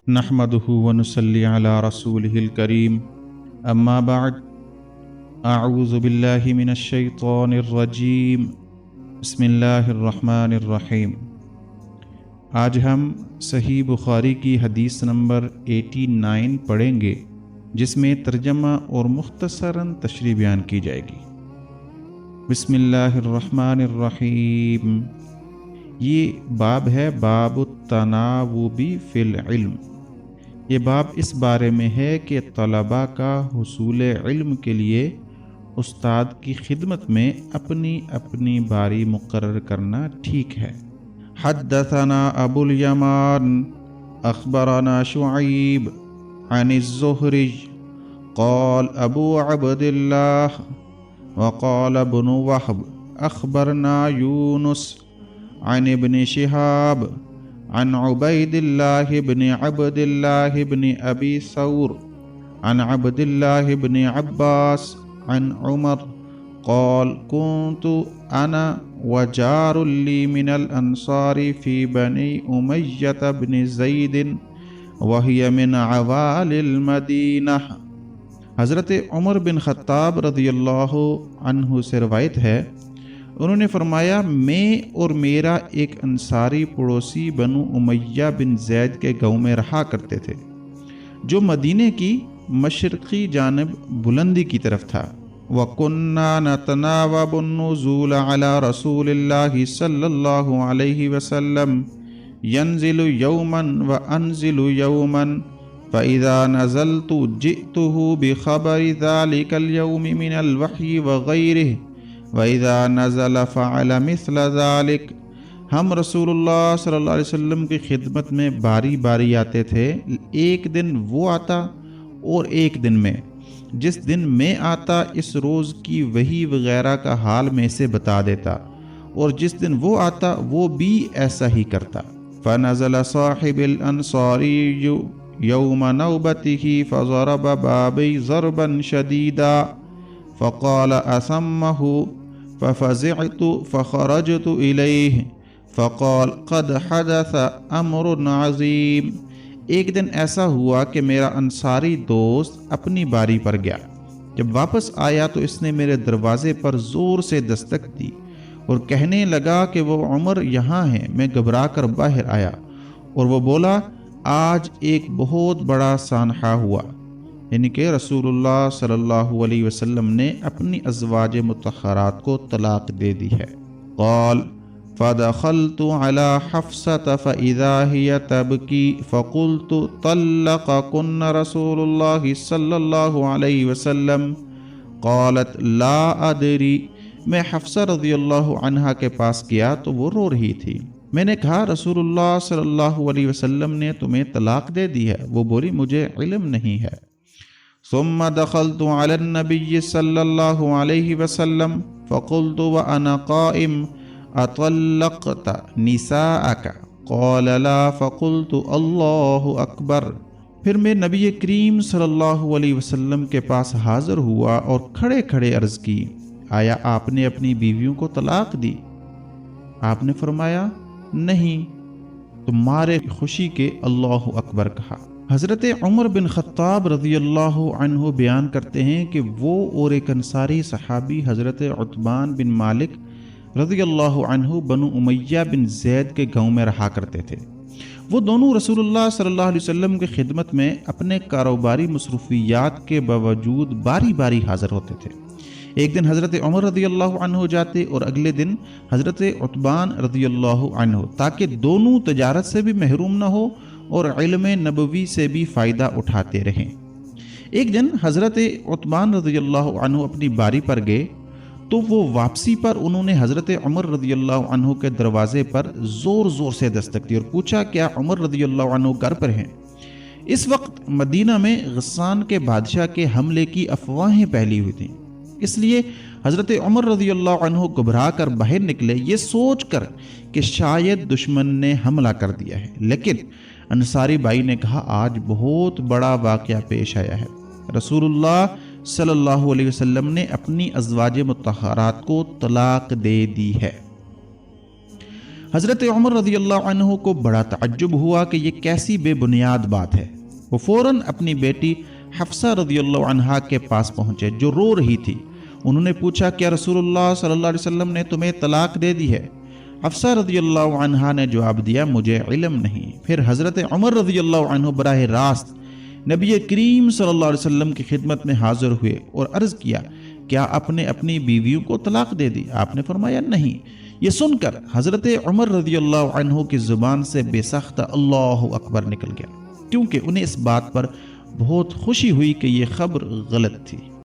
नहमदुहु व नुसल्ली अला रसूलिहिल करीम अम्मा बाद अऊज़ु बिल्लाहि मिनश शैतानिर रजीम बिस्मिल्लाहिर रहमानिर रहीम। आज हम सही बुखारी की हदीस नंबर 89 पढ़ेंगे, जिसमें तर्जमा और मुख्तसरन तशरीह बयान की जाएगी। बिस्मिल्लाहिर रहमानिर रहीम। ये बाब है बाबुत तनावुबी फिल इल्म। ये बाब इस बारे में है कि तलबा का हुसूल इल्म के लिए उस्ताद की खिदमत में अपनी अपनी बारी मुकर्रर करना ठीक है। हद्दसना अबुल यमान अखबरना शुअैब अन ज़ुहरी क़ाल अबू अब्दिल्लाह व क़ाल इब्न वहब अखबरना यूनुस अन इब्न शिहाब अन उबैदिल्लाह इब्न अब्दिल्लाह इब्न अबी सौर अन अब्दिल्लाह इब्न अब्बास अन उमर क़ाल कुन्तु अना व जारुल ली मिनल अंसारी फ़ी बनी उमय्यत इब्न ज़ैद व हिय मिन अवालिल मदीना। हज़रत उमर बिन ख़त्ताब रज़ियल्लाहु अन्हु से रवायत है, उन्होंने फरमाया, मैं और मेरा एक अंसारी पड़ोसी बनु उमैया बिन ज़ैद के गाँव में रहा करते थे, जो मदीने की मशरक़ी जानिब बुलंदी की तरफ था। वकुन्ना नतनावबुन नुज़ूल अला रसूलिल्लाहि सल्लल्लाहु अलैहि वसल्लम यंज़िलु यौमन व अनज़िलु यौमन फ़इज़ा नज़लतु जिअतुहु बिख़बरि ज़ालिकल यौमि मिनल वह्यि व गैरिहि वइज़ा नज़ल फ़अल मिस्ल ज़ालिक। हम रसूलुल्लाह सल्लल्लाहु अलैहि वसल्लम की खिदमत में बारी बारी आते थे। एक दिन वो आता और एक दिन में। जिस दिन मैं आता इस रोज़ की वही वगैरह का हाल में से बता देता, और जिस दिन वो आता वो भी ऐसा ही करता। फ़नज़ल साहिबुल अंसारी यौम नौबतिही फ़ज़रब बाबी ज़रबन शदीदा फ़क़ाल असम्महु फ़फ़ज़िअतु फ़ख़रजतु इलैहि फ़क़ाल क़द हदस अम्रुन अज़ीम। एक दिन ऐसा हुआ कि मेरा अंसारी दोस्त अपनी बारी पर गया। जब वापस आया तो इसने मेरे दरवाज़े पर ज़ोर से दस्तक दी और कहने लगा कि वो उमर यहाँ है। मैं घबरा कर बाहर आया और वो बोला, आज एक बहुत बड़ा सानहा हुआ, यानी कि रसूलुल्लाह सल्लल्लाहु अलैहि वसल्लम ने अपनी अज़वाज मुतहरात को तलाक दे दी है। क़ाल फ़दख़लतु अला हफ़्सत फ़इज़ा हिय तबकी फ़क़ुल्तु तल्लक़कुन्न रसूलुल्लाह सल्लल्लाहु अलैहि वसल्लम। क़ालत ला अदरी। मैं हफ़्सा रज़ियल्लाहु अन्हा के पास गया तो वो रो रही थी। मैंने कहा, रसूलुल्लाह सल्लल्लाहु अलैहि वसल्लम ने तुम्हें तलाक दे दी है। वो बोली, मुझे इल्म नहीं है। सुम्मा दख़लतु अलन नबी सल्लल्लाहु अलैहि वसल्लम फ़क़ुल्तु व अना क़ाइम अतल्लक़त निसाअक क़ाल ला फ़क़ुल्तु अल्लाहु अकबर। फिर मैं नबी करीम सल्लल्लाहु अलैहि वसल्लम के पास हाज़िर हुआ और खड़े खड़े अर्ज़ की, आया आपने अपनी बीवियों को तलाक दी? आपने फरमाया, नहीं। तुम्हारे खुशी के अल्लाहु अकबर कहा। हज़रत उमर बिन ख़त्ताब रज़ियल्लाहु अन्हु बयान करते हैं कि वो और एक अंसारी सहाबी हज़रत उतबान बिन मालिक रज़ियल्लाहु अन्हु बनु उमैया बिन ज़ैद के गाँव में रहा करते थे। वो दोनों रसूलुल्लाह सल्लल्लाहु अलैहि वसल्लम की खिदमत में अपने कारोबारी मसरूफियात के बावजूद बारी बारी हाज़िर होते थे। एक दिन हज़रत उमर रज़ियल्लाहु अन्हु जाते और अगले दिन हज़रत उतबान रज़ियल्लाहु अन्हु, ताकि दोनों तजारत से भी महरूम न हो और इल्म नबवी से भी फ़ायदा उठाते रहें। एक दिन हज़रत उतबान रज़ियल्लाहु अन्हु अपनी बारी पर गए तो वो वापसी पर उन्होंने हज़रत उमर रज़ियल्लाहु अन्हु के दरवाज़े पर ज़ोर ज़ोर से दस्तक दी और पूछा, क्या उमर रज़ियल्लाहु अन्हु घर पर हैं? इस वक्त मदीना में गस्सान के बादशाह के हमले की अफवाहें फैली हुई थीं, इसलिए हज़रत उमर रज़ियल्लाहु अन्हु घबरा कर बाहर निकले, ये सोच कर कि शायद दुश्मन ने हमला कर दिया है। लेकिन अंसारी भाई ने कहा, आज बहुत बड़ा वाक़या पेश आया है। रसूलुल्लाह सल्लल्लाहु अलैहि वसल्लम ने अपनी अज़वाज मुतहरात को तलाक दे दी है। حضرت عمر رضی اللہ عنہ کو بڑا تعجب ہوا کہ یہ کیسی بے بنیاد بات ہے۔ وہ فوراً اپنی بیٹی حفصہ رضی اللہ عنہا کے پاس پہنچے جو رو رہی تھی۔ انہوں نے پوچھا کہ رسول اللہ صلی اللہ علیہ وسلم نے تمہیں طلاق دے دی ہے؟ حفصہ رضی اللہ عنہا نے جواب دیا، مجھے علم نہیں۔ پھر حضرت عمر رضی اللہ عنہ براہ راست نبی کریم صلی اللہ علیہ وسلم کی خدمت میں حاضر ہوئے اور عرض کیا، کیا آپ نے اپنی بیویوں کو طلاق دے دی؟ آپ نے فرمایا نہیں۔ یہ سن کر حضرت عمر رضی اللہ عنہ کی زبان سے بے ساختہ اللہ اکبر نکل گیا، کیونکہ انہیں اس بات پر بہت خوشی ہوئی کہ یہ خبر غلط تھی۔